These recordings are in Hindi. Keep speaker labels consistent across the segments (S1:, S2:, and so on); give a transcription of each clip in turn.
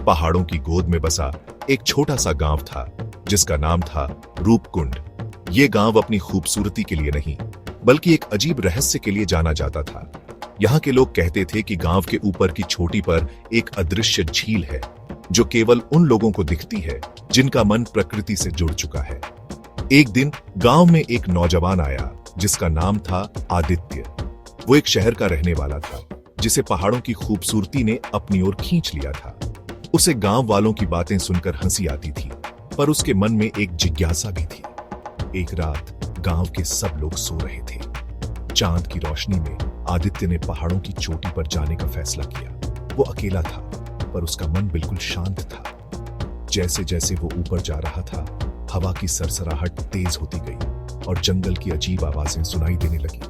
S1: पहाड़ों की गोद में बसा एक छोटा सा गांव था जिसका नाम था रूपकुंड। ये गांव अपनी खूबसूरती के लिए नहीं बल्कि एक अजीब रहस्य के लिए जाना जाता था। यहाँ के लोग कहते थे कि गांव के ऊपर की चोटी पर एक अदृश्य झील है जो केवल उन लोगों को दिखती है जिनका मन प्रकृति से जुड़ चुका है। एक दिन गांव में एक नौजवान आया जिसका नाम था आदित्य। वो एक शहर का रहने वाला था जिसे पहाड़ों की खूबसूरती ने अपनी ओर खींच लिया था। उसे गांव वालों की बातें सुनकर हंसी आती थी, पर उसके मन में एक जिज्ञासा भी थी। एक रात गांव के सब लोग सो रहे थे। चांद की रोशनी में आदित्य ने पहाड़ों की चोटी पर जाने का फैसला किया। वो अकेला था, पर उसका मन बिल्कुल शांत था। जैसे जैसे वो ऊपर जा रहा था, हवा की सरसराहट तेज होती गई और जंगल की अजीब आवाजें सुनाई देने लगी।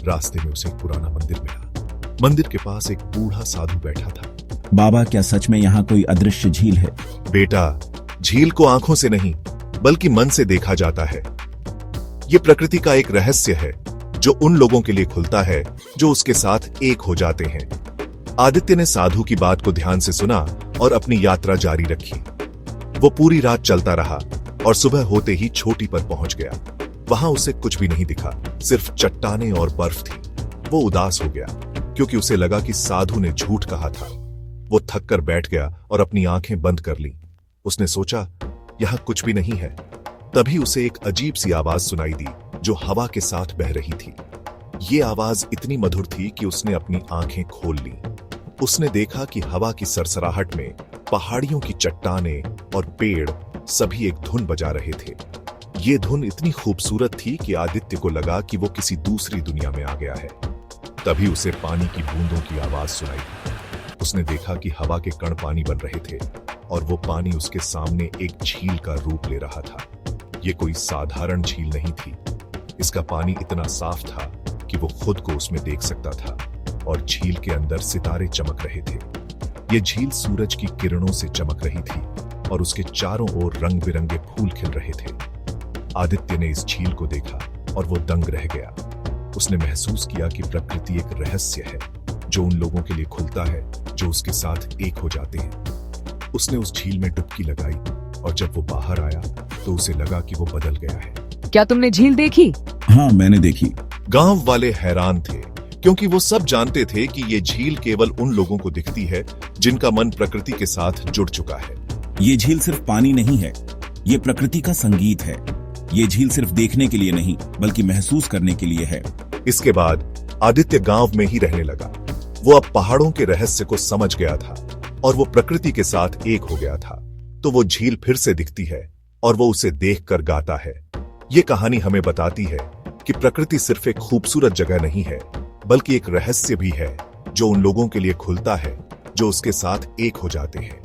S1: रास्ते में उसे एक पुराना मंदिर मिला। मंदिर के पास एक बूढ़ा साधु बैठा था।
S2: बाबा, क्या सच में यहाँ कोई अदृश्य झील है?
S1: बेटा, झील को आंखों से नहीं बल्कि मन से देखा जाता है। ये प्रकृति का एक रहस्य है जो उन लोगों के लिए खुलता है जो उसके साथ एक हो जाते हैं। आदित्य ने साधु की बात को ध्यान से सुना और अपनी यात्रा जारी रखी। वो पूरी रात चलता रहा और सुबह होते ही चोटी पर पहुंच गया। वहां उसे कुछ भी नहीं दिखा, सिर्फ चट्टानें और बर्फ थी। वो उदास हो गया क्योंकि उसे लगा कि साधु ने झूठ कहा था। वो थक कर बैठ गया और अपनी आंखें बंद कर ली। उसने सोचा, यहां कुछ भी नहीं है। तभी उसे एक अजीब सी आवाज सुनाई दी जो हवा के साथ बह रही थी। ये आवाज इतनी मधुर थी कि उसने अपनी आंखें खोल ली। उसने देखा कि हवा की सरसराहट में पहाड़ियों की चट्टानें और पेड़ सभी एक धुन बजा रहे थे। ये धुन इतनी खूबसूरत थी कि आदित्य को लगा कि वो किसी दूसरी दुनिया में आ गया है। तभी उसे पानी की बूंदों की आवाज सुनाई। उसने देखा कि हवा के कण पानी बन रहे थे और वो पानी उसके सामने एक झील का रूप ले रहा था। ये कोई साधारण झील नहीं थी। इसका पानी इतना साफ था कि वो खुद को उसमें देख सकता था और झील के अंदर सितारे चमक रहे थे। ये झील सूरज की किरणों से चमक रही थी और उसके चारों ओर रंग बिरंगे फूल खिल रहे थे। आदित्य ने इस झील को देखा और वो दंग रह गया। उसने महसूस किया कि प्रकृति एक रहस्य है जो उन लोगों के लिए खुलता है जो उसके साथ एक हो जाते हैं। उसने उस झील में डुबकी लगाई और जब वो बाहर आया तो उसे लगा कि वो बदल गया है।
S3: क्या तुमने झील देखी?
S2: हाँ, मैंने देखी।
S1: गांव वाले हैरान थे क्योंकि वो सब जानते थे कि ये झील केवल उन लोगों को दिखती है जिनका मन प्रकृति के साथ जुड़ चुका है।
S2: ये झील सिर्फ पानी नहीं है, ये प्रकृति का संगीत है। ये झील सिर्फ देखने के लिए नहीं बल्कि महसूस करने के लिए है।
S1: इसके बाद आदित्य गांव में ही रहने लगा। वो अब पहाड़ों के रहस्य को समझ गया था और वो प्रकृति के साथ एक हो गया था। तो वो झील फिर से दिखती है और वो उसे देखकर गाता है। ये कहानी हमें बताती है कि प्रकृति सिर्फ एक खूबसूरत जगह नहीं है बल्कि एक रहस्य भी है जो उन लोगों के लिए खुलता है जो उसके साथ एक हो जाते हैं।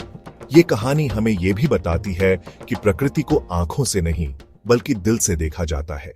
S1: ये कहानी हमें ये भी बताती है कि प्रकृति को आंखों से नहीं बल्कि दिल से देखा जाता है।